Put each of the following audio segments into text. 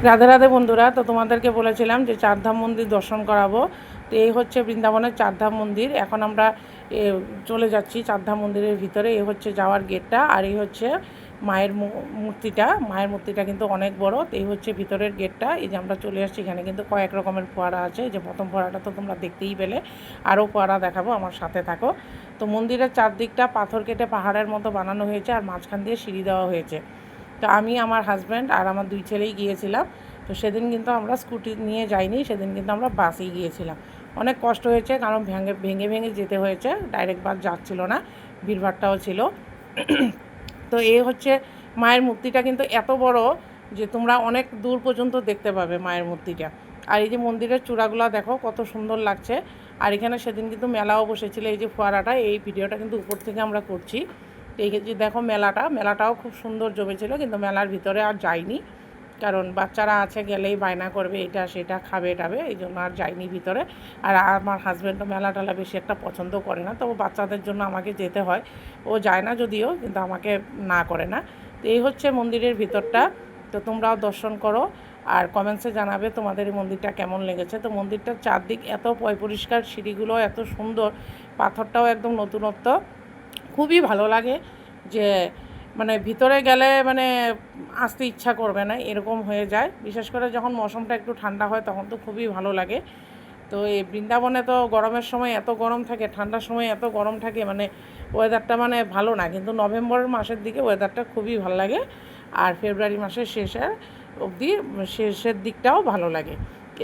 রাধে রাধে বন্ধুরা, তো তোমাদেরকে বলেছিলাম যে চারধাম মন্দির দর্শন করাবো। তো এই হচ্ছে বৃন্দাবনের চারধাম মন্দির। এখন আমরা চলে যাচ্ছি চারধাম মন্দিরের ভিতরে। এই হচ্ছে যাওয়ার গেটটা, আর এই হচ্ছে মায়ের মূর্তিটা কিন্তু অনেক বড়। তো এই হচ্ছে ভিতরের গেটটা। এই যে আমরা চলে আসছি, এখানে কিন্তু কয়েক রকমের ফোয়ারা আছে। যে প্রথম ফোয়ারাটা তো তোমরা দেখতেই পেলে, আরও ফোয়ারা দেখাবো, আমার সাথে থাকো। তো মন্দিরের চারদিকটা পাথর কেটে পাহাড়ের মতো বানানো হয়েছে, আর মাঝখান দিয়ে সিঁড়ি দেওয়া হয়েছে। তো আমি, আমার হাজব্যান্ড আর আমার 2 ছেলেই গিয়েছিলাম। তো সেদিন কিন্তু আমরা স্কুটি নিয়ে যাইনি, সেদিন কিন্তু আমরা বাসেই গিয়েছিলাম। অনেক কষ্ট হয়েছে, কারণ ভেঙে ভেঙে যেতে হয়েছে, ডাইরেক্ট বাস যাচ্ছিল না, ভিড়ভাড়টাও ছিল। তো এই হচ্ছে মায়ের মূর্তিটা, কিন্তু এত বড় যে তোমরা অনেক দূর পর্যন্ত দেখতে পাবে মায়ের মূর্তিটা। আর এই যে মন্দিরের চূড়াগুলো দেখো কত সুন্দর লাগছে। আর এখানে সেদিন কিন্তু মেলাও বসেছিল। এই যে ফোয়ারাটা, এই ভিডিওটা কিন্তু উপর থেকে আমরা করছি। এই যে দেখো মেলাটাও খুব সুন্দর জমেছিল, কিন্তু মেলার ভিতরে আর যাইনি, কারণ বাচ্চারা আছে, গেলেই বায়না করবে এটা সেটা, খাবে টাবে, এই জন্য আর যাইনি ভিতরে। আর আমার হাজব্যান্ডও মেলা টালা বেশি একটা পছন্দ করে না, তবে বাচ্চাদের জন্য আমাকে যেতে হয়। ও যায় না যদিও, কিন্তু আমাকে না করে না। তো এই হচ্ছে মন্দিরের ভিতরটা। তো তোমরাও দর্শন করো, আর কমেন্টসে জানাবে তোমাদের এই মন্দিরটা কেমন লেগেছে। তো মন্দিরটার চারদিক এত পরিষ্কার, সিঁড়িগুলো এত সুন্দর, পাথরটাও একদম নতুনত্ব, খুবই ভালো লাগে। যে মানে ভিতরে গেলে মানে আসতে ইচ্ছা করবে না, এরকম হয়ে যায়। বিশেষ করে যখন মৌসমটা একটু ঠান্ডা হয়, তখন তো খুবই ভালো লাগে। তো এই বৃন্দাবনে তো গরমের সময় এত গরম থাকে, ঠান্ডার সময় এত গরম থাকে, মানে ওয়েদারটা মানে ভালো না। কিন্তু নভেম্বর মাসের দিকে ওয়েদারটা খুবই ভালো লাগে, আর ফেব্রুয়ারি মাসের শেষের অবধি, শেষের দিকটাও ভালো লাগে।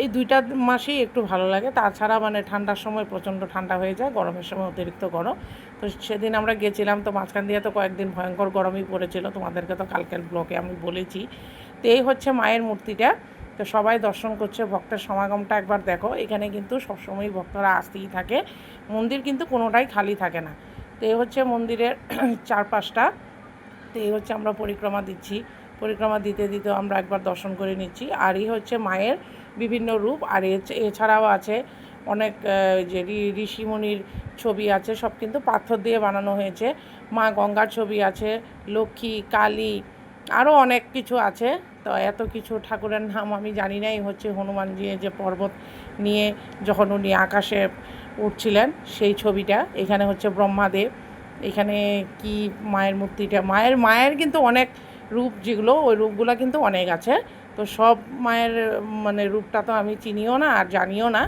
এই 2টা মাসেই একটু ভালো লাগে। তাছাড়া মানে ঠান্ডার সময় প্রচণ্ড ঠান্ডা হয়ে যায়, গরমের সময় অতিরিক্ত গরম। তো সেদিন আমরা গেছিলাম, তো মাঝখান দিয়ে তো কয়েকদিন ভয়ঙ্কর গরমই পড়েছিল, তোমাদেরকে তো কালকের ব্লগে আমি বলেছি। তো এই হচ্ছে মায়ের মূর্তিটা। তো সবাই দর্শন করছে, ভক্তের সমাগমটা একবার দেখো। এখানে কিন্তু সবসময় ভক্তরা আসতেই থাকে, মন্দির কিন্তু কোনোটাই খালি থাকে না। তো এই হচ্ছে মন্দিরের চারপাশটা। তো এই হচ্ছে আমরা পরিক্রমা দিচ্ছি, পরিক্রমা দিতে দিতে আমরা একবার দর্শন করে নিচ্ছি। আর এই হচ্ছে মায়ের বিভিন্ন রূপ। আর এছাড়াও আছে অনেক যে ঋষিমুনির ছবি আছে, সব কিন্তু পাথর দিয়ে বানানো হয়েছে। মা গঙ্গার ছবি আছে, লক্ষ্মী, কালী, আরও অনেক কিছু আছে। তো এত কিছু ঠাকুরের নাম আমি জানি না। এই হচ্ছে হনুমানজি যে পর্বত নিয়ে যখন উনি আকাশে উঠছিলেন, সেই ছবিটা। এখানে হচ্ছে ব্রহ্মাদেব। এখানে কি মায়ের মূর্তিটা, মায়ের কিন্তু অনেক রূপ, যেগুলো ওই রূপগুলো কিন্তু অনেক আছে। তো সব মায়ের মানে রূপটা তো আমি চিনিও না আর জানিও না।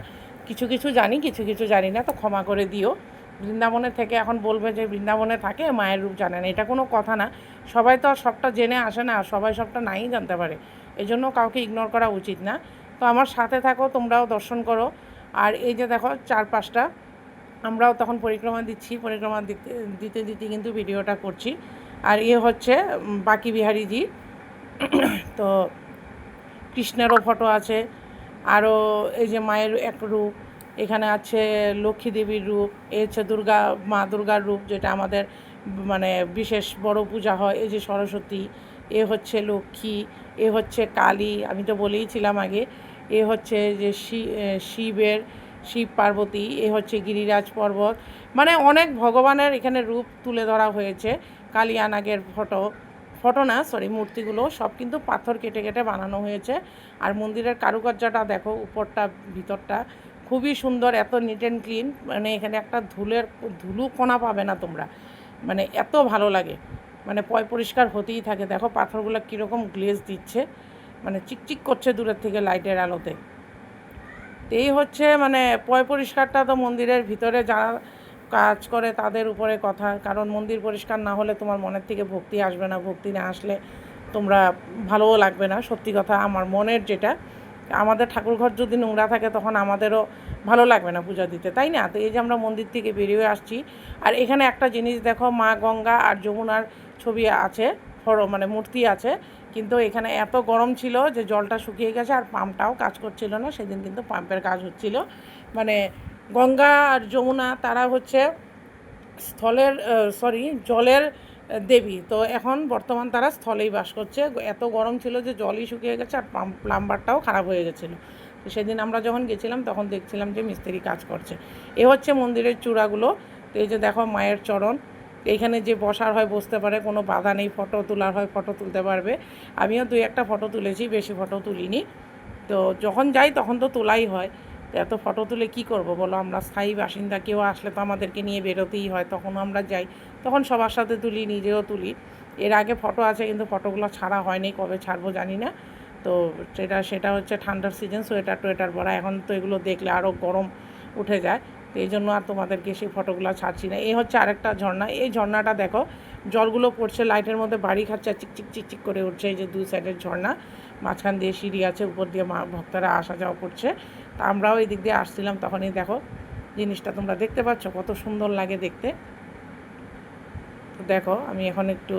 কিছু কিছু জানি, কিছু কিছু জানি না, তো ক্ষমা করে দিও। বৃন্দাবনে থেকে এখন বলবে যে বৃন্দাবনে থাকে মায়ের রূপ জানে না, এটা কোনো কথা না। সবাই তো আর সবটা জেনে আসে না, সবাই সবটা নাই জানতে পারে, এই জন্য কাউকে ইগনোর করা উচিত না। তো আমার সাথে থাকো, তোমরাও দর্শন করো। আর এই যে দেখো চারপাশটা, আমরাও তখন পরিক্রমা দিচ্ছি, পরিক্রমা দিতে দিতে দিতে কিন্তু ভিডিওটা করছি। আর এ হচ্ছে বাকি বিহারীজি। তো কৃষ্ণেরও ফটো আছে, আরও এই যে মায়ের এক রূপ, এখানে আছে লক্ষ্মী দেবীর রূপ, এ হচ্ছে মা দুর্গার রূপ, যেটা আমাদের মানে বিশেষ বড় পূজা হয়। এই যে সরস্বতী, এ হচ্ছে লক্ষ্মী, এ হচ্ছে কালী, আমি তো বলেইছিলাম আগে। এ হচ্ছে যে শিব পার্বতী, এ হচ্ছে গিরিরাজ পর্বত। মানে অনেক ভগবানের এখানে রূপ তুলে ধরা হয়েছে। কালিয়ানাগের ফটো না, সরি, মূর্তিগুলো সব কিন্তু পাথর কেটে কেটে বানানো হয়েছে। আর মন্দিরের কারুকার্যটা দেখো, উপরটা ভিতরটা খুবই সুন্দর, এত নিট অ্যান্ড ক্লিন, মানে এখানে একটা ধুলো কণা পাবে না তোমরা, মানে এত ভালো লাগে। মানে পরিষ্কার হতেই থাকে। দেখো পাথরগুলো কীরকম গ্লেজ দিচ্ছে, মানে চিকচিক করছে দূরের থেকে লাইটের আলোতে। তো এই হচ্ছে মানে পরিষ্কারটা তো মন্দিরের ভিতরে যারা কাজ করে তাদের উপরে কথা, কারণ মন্দির পরিষ্কার না হলে তোমার মনের থেকে ভক্তি আসবে না, ভক্তি না আসলে তোমরা ভালোও লাগবে না। সত্যি কথা, আমার মনের যেটা, আমাদের ঠাকুরঘর যদি নোংরা থাকে তখন আমাদেরও ভালো লাগবে না পূজা দিতে, তাই না? তো এই যে আমরা মন্দির থেকে বেরিয়ে আসছি, আর এখানে একটা জিনিস দেখো, মা গঙ্গা আর যমুনার ছবি আছে, মানে মূর্তি আছে। কিন্তু এখানে এত গরম ছিল যে জলটা শুকিয়ে গেছে, আর পাম্পটাও কাজ করছিল না। সেদিন কিন্তু পাম্পের কাজ হচ্ছিল। মানে গঙ্গা আর যমুনা তারা হচ্ছে জলের দেবী। তো এখন বর্তমান তারা স্থলেই বাস করছে। এত গরম ছিল যে জলই শুকিয়ে গেছে, আর প্লাম্বারটাও খারাপ হয়ে গেছিলো। তো সেদিন আমরা যখন গেছিলাম তখন দেখছিলাম যে মিস্ত্রি কাজ করছে। এ হচ্ছে মন্দিরের চূড়াগুলো। তো এই যে দেখো মায়ের চরণ, এইখানে যে বসার হয় বসতে পারে, কোনো বাধা নেই, ফটো তোলার হয় ফটো তুলতে পারবে। আমিও 2-1টা ফটো তুলেছি, বেশি ফটো তুলিনি। তো যখন যাই তখন তো তোলাই হয়, তো এত ফটো তুলে কি করব বলো? আমরা স্থায়ী বাসিন্দা, কেউ আসলে তো আমাদেরকে নিয়ে বেরোতেই হয়, তখন আমরা যাই, তখন সবার সাথে তুলি, নিজেও তুলি। এর আগে ফটো আছে কিন্তু ফটোগুলো ছাড়া হয়নি, কবে ছাড়বো জানি না। তো সেটা হচ্ছে ঠান্ডার সিজন, সোয়েটার টোয়েটার পরা। এখন তো এগুলো দেখলে আরও গরম উঠে যায়, তো এই জন্য আর তোমাদেরকে সেই ফটোগুলো ছাড়ছি না। এই হচ্ছে আরেকটা ঝর্ণা। এই ঝর্ণাটা দেখো, জলগুলো পড়ছে লাইটের মধ্যে, বাড়ি খাচ্ছে, চিকচিক চিকচিক করে উঠছে। এই যে 2 সাইডের ঝর্ণা, মাঝখান দিয়ে সিঁড়ি আছে, উপর দিয়ে ভক্তরা আসা যাওয়া করছে। তা আমরাও এই দিক দিয়ে আসছিলাম, তখনই দেখো জিনিসটা তোমরা দেখতে পাচ্ছ, কত সুন্দর লাগে দেখতে। তো দেখো আমি এখন একটু,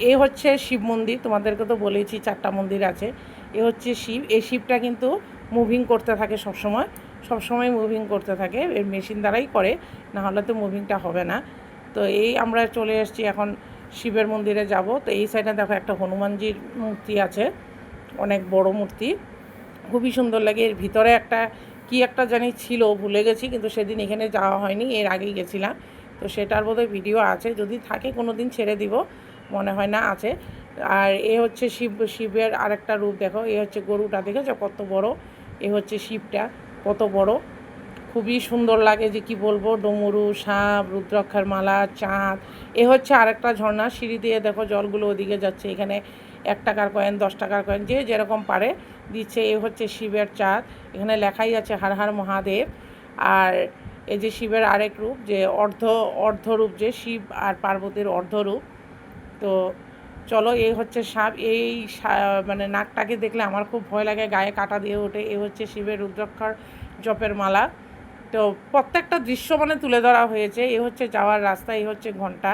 এ হচ্ছে শিব মন্দির, তোমাদেরকে তো বলেছি 4টা মন্দির আছে। এ হচ্ছে শিব। এই শিবটা কিন্তু মুভিং করতে থাকে সবসময় মুভিং করতে থাকে, এর মেশিন দ্বারাই করে, না হলে তো মুভিংটা হবে না। তো এই আমরা চলে এসেছি এখন শিবের মন্দিরে যাব। তো এই সাইডে দেখো একটা হনুমানজির মূর্তি আছে, অনেক বড় মূর্তি, খুবই সুন্দর লাগে। এর ভিতরে একটা জানি ছিল, ভুলে গেছি, কিন্তু সেদিন এখানে যাওয়া হয়নি, এর আগেই গেছিলাম। তো সেটার বোধহয় ভিডিও আছে, যদি থাকে কোনো দিন ছেড়ে দিব, মনে হয় না আছে। আর এ হচ্ছে শিবের আরেকটা রূপ দেখো, এ হচ্ছে গরুটা, দেখেছো কত বড়? এ হচ্ছে শিবটা, কত বড়, খুবই সুন্দর লাগে, যে কি বলবো। ডমরু, সাপ, রুদ্রাক্ষার মালা, চাঁদ। এ হচ্ছে আরেকটা ঝর্ণা, সিঁড়ি দিয়ে দেখো জলগুলো ওদিকে যাচ্ছে। এখানে 1 টাকার কয়েন, 10 টাকার কয়েন, যে যেরকম পারে দিচ্ছে। এ হচ্ছে শিবের চাঁদ, এখানে লেখাই আছে হর হর মহাদেব। আর এই যে শিবের আরেক রূপ, যে অর্ধরূপ, যে শিব আর পার্বতীর অর্ধরূপ। তো চলো, এই হচ্ছে সাপ। এই মানে নাকটাকে দেখলে আমার খুব ভয় লাগে, গায়ে কাটা দিয়ে ওঠে। এ হচ্ছে শিবের রুদ্রাক্ষর জপের মালা। তো প্রত্যেকটা দৃশ্য মানে তুলে ধরা হয়েছে। এ হচ্ছে যাওয়ার রাস্তা, এই হচ্ছে ঘন্টা।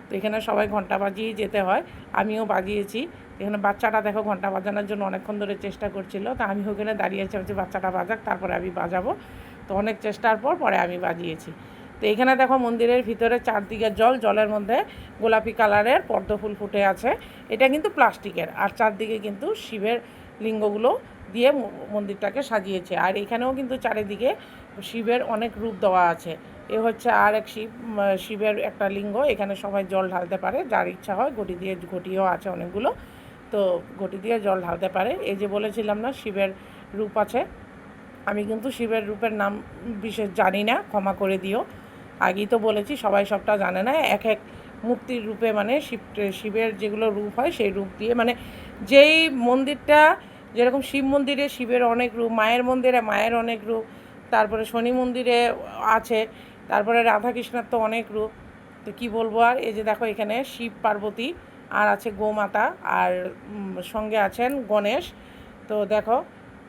তো এখানে সবাই ঘন্টা বাজিয়েই যেতে হয়, আমিও বাজিয়েছি। এখানে বাচ্চাটা দেখো ঘন্টা বাজানোর জন্য অনেকক্ষণ ধরে চেষ্টা করছিল, তো আমি ওখানে দাঁড়িয়েছি, হচ্ছে বাচ্চাটা বাজাক, তারপরে আমি বাজাবো। তো অনেক চেষ্টার পরে আমি বাজিয়েছি। তো এখানে দেখো মন্দিরের ভিতরে চারদিকে জলের মধ্যে গোলাপি কালারের পদ্ম ফুল ফুটে আছে। এটা কিন্তু প্লাস্টিকের, আর চারদিকে কিন্তু শিবের লিঙ্গগুলো দিয়ে মন্দিরটাকে সাজিয়েছে। আর এখানেও কিন্তু চারিদিকে শিবের অনেক রূপ দেওয়া আছে। এ হচ্ছে আর এক শিবের একটা লিঙ্গ, এখানে সবাই জল ঢালতে পারে, যার ইচ্ছা হয়। ঘটিও আছে অনেকগুলো, তো ঘটি দিয়ে জল ঢালতে পারে। এই যে বলেছিলাম না শিবের রূপ আছে, আমি কিন্তু শিবের রূপের নাম বিশেষ জানি না, ক্ষমা করে দিও। আগেই তো বলেছি, সবাই সবটা জানে না। এক মূর্তির রূপে, মানে শিবের যেগুলো রূপ হয় সেই রূপ দিয়ে, মানে যেই মন্দিরটা, যেরকম শিব মন্দিরে শিবের অনেক রূপ, মায়ের মন্দিরে মায়ের অনেক রূপ, তারপরে শনি মন্দিরে আছে, তারপরে রাধাকৃষ্ণের তো অনেক রূপ। তো কী বলবো আর। এই যে দেখো এখানে শিব পার্বতী, আর আছে গোমাতা, আর সঙ্গে আছেন গণেশ। তো দেখো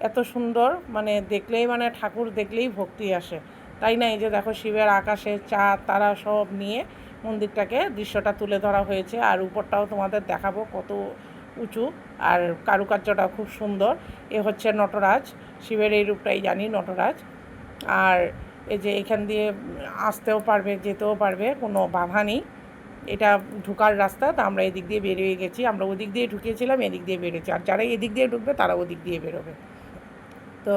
এত সুন্দর, মানে দেখলেই, মানে ঠাকুর দেখলেই ভক্তি আসে, তাই না? এই যে দেখো শিবের আকাশে চাঁদ তারা সব নিয়ে মন্দিরটাকে দৃশ্যটা তুলে ধরা হয়েছে। আর উপরটাও তোমাদের দেখাবো কত উঁচু, আর কারুকার্যটা খুব সুন্দর। এ হচ্ছে নটরাজ, শিবের এই রূপটাই জানি নটরাজ। আর এই যে এখান দিয়ে আসতেও পারবে, যেতেও পারবে, কোনো বাধা নেই। এটা ঢোকার রাস্তা, তো আমরা এদিক দিয়ে বেরিয়ে গেছি। আমরা ওদিক দিয়ে ঢুকিয়েছিলাম, এদিক দিয়ে বেরোছি, আর যারা এদিক দিয়ে ঢুকবে তারা ওদিক দিয়ে বেরোবে। তো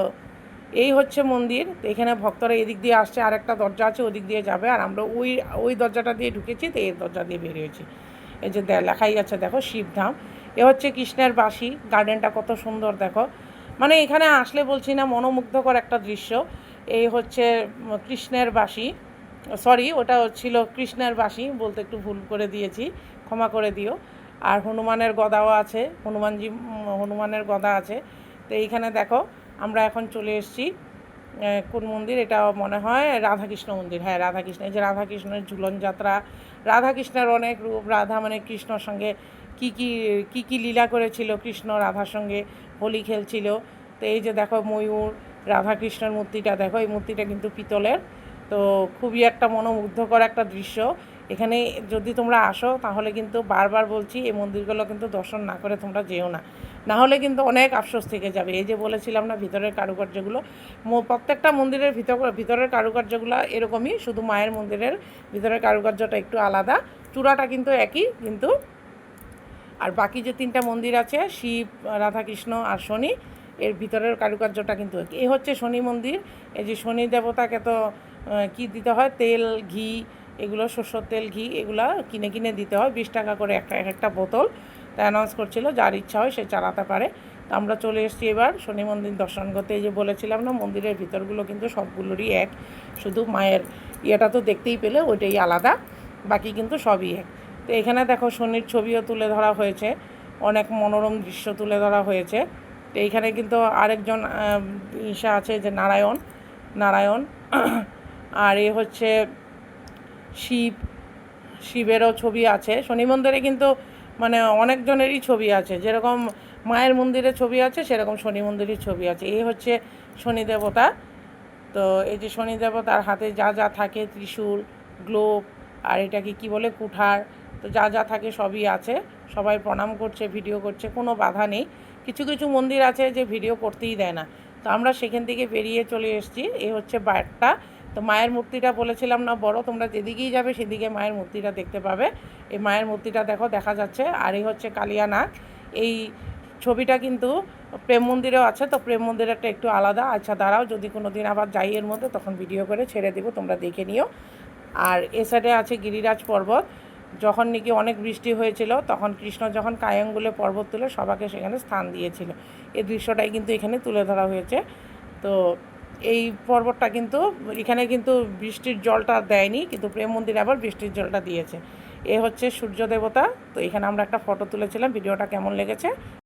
এই হচ্ছে মন্দির। তো এখানে ভক্তরা এদিক দিয়ে আসছে, আর একটা দরজা আছে ওদিক দিয়ে যাবে, আর আমরা ওই দরজাটা দিয়ে ঢুকেছি, তো এই দরজা দিয়ে বেরিয়েছি। এই যে লেখাই আছে দেখো শিবধাম। এ হচ্ছে কৃষ্ণের বাসি, গার্ডেনটা কত সুন্দর দেখো, মানে এখানে আসলে বলছি না, মনোমুগ্ধকর একটা দৃশ্য। এই হচ্ছে কৃষ্ণের বাসি, সরি ওটা ছিল কৃষ্ণের বাসি, বলতে একটু ভুল করে দিয়েছি, ক্ষমা করে দিও। আর হনুমানের গদাও আছে, হনুমানের গদা আছে। তো এইখানে দেখো আমরা এখন চলে এসেছি কোন মন্দির, এটা মনে হয় রাধাকৃষ্ণ মন্দির। হ্যাঁ, রাধাকৃষ্ণ। এই যে রাধাকৃষ্ণের ঝুলন যাত্রা, রাধাকৃষ্ণের অনেক রূপ। রাধা মানে কৃষ্ণর সঙ্গে কী লীলা করেছিল, কৃষ্ণ রাধার সঙ্গে হোলি খেলছিল। তো এই যে দেখো ময়ূর, রাধাকৃষ্ণের মূর্তিটা দেখো, এই মূর্তিটা কিন্তু পিতলের। তো খুবই একটা মনোমুগ্ধকর একটা দৃশ্য। এখানে যদি তোমরা আসো তাহলে কিন্তু বারবার বলছি, এই মন্দিরগুলো কিন্তু দর্শন না করে তোমরা যেও না, না হলে কিন্তু অনেক আফসোস থেকে যাবে। এই যে বলেছিলাম না ভিতরের কারুকার্যগুলো, প্রত্যেকটা মন্দিরের ভিতরের কারুকার্যগুলো এরকমই, শুধু মায়ের মন্দিরের ভিতরের কারুকার্যটা একটু আলাদা, চূড়াটা কিন্তু একই কিন্তু। আর বাকি যে 3টা মন্দির আছে, শিব, রাধাকৃষ্ণ আর শনি, এর ভিতরের কারুকার্যটা কিন্তু একই। এই হচ্ছে শনি মন্দির। এই যে শনি দেবতাকে তো কী দিতে হয়, তেল, ঘি এগুলো সরষের তেল, ঘি এগুলো কিনে কিনে দিতে হয়, 20 টাকা করে একটা বোতল। তা অ্যানাউন্স করছিল যার ইচ্ছা হয় সে চালাতে পারে। তো আমরা চলে এসেছি এবার শনি মন্দির দর্শন করতে। এই যে বলেছিলাম না, মন্দিরের ভিতরগুলো কিন্তু সবগুলোরই এক, শুধু মায়ের ইয়েটা তো দেখতেই পেলে ওইটাই আলাদা, বাকি কিন্তু সবই এক। তো এখানে দেখো শনির ছবিও তুলে ধরা হয়েছে, অনেক মনোরম দৃশ্য তুলে ধরা হয়েছে। তো এইখানে কিন্তু আরেকজন ঈশা আছে যে নারায়ণ আর এ হচ্ছে শিবেরও ছবি আছে। শনি মন্দিরে কিন্তু মানে অনেকজনেরই ছবি আছে, যেরকম মায়ের মন্দিরে ছবি আছে সেরকম শনি মন্দিরের ছবি আছে। এই হচ্ছে শনি দেবতা। তো এই যে শনি দেবতার হাতে যা যা থাকে, ত্রিশূল, গ্লোব, আর এটাকে কি বলে, কুঠার, তো যা যা থাকে সবই আছে। সবাই প্রণাম করছে, ভিডিও করছে, কোনো বাধা নেই। কিছু কিছু মন্দির আছে যে ভিডিও করতেই দেয় না, তো আমরা সেখান থেকে বেরিয়ে চলে এসেছি। এই হচ্ছে বারটা। তো মায়ের মূর্তিটা বলেছিলাম না বড়, তোমরা যেদিকেই যাবে সেদিকে মায়ের মূর্তিটা দেখতে পাবে। এই মায়ের মূর্তিটা দেখো, দেখা যাচ্ছে। আর এই হচ্ছে কালিয়ানাগ। এই ছবিটা কিন্তু প্রেম মন্দিরেও আছে, তো প্রেম মন্দিরেরটা একটু আলাদা। আচ্ছা দাঁড়াও, যদি কোনো দিন আবার যাই এর মধ্যে তখন ভিডিও করে ছেড়ে দেবো, তোমরা দেখে নিও। আর এ সাইডে আছে গিরিরাজ পর্বত। যখন নাকি অনেক বৃষ্টি হয়েছিল তখন কৃষ্ণ যখন কায়ঙ্গুলে পর্বত তুলে সবাইকে সেখানে স্থান দিয়েছিল, এই দৃশ্যটাই কিন্তু এখানে তুলে ধরা হয়েছে। তো এই পর্বতটা কিন্তু এখানে কিন্তু বৃষ্টির জলটা দেয়নি, কিন্তু প্রেম মন্দিরে আবার বৃষ্টির জলটা দিয়েছে। এ হচ্ছে সূর্য দেবতা। তো এখানে আমরা একটা ফটো তুলেছিলাম, ভিডিওটা কেমন লেগেছে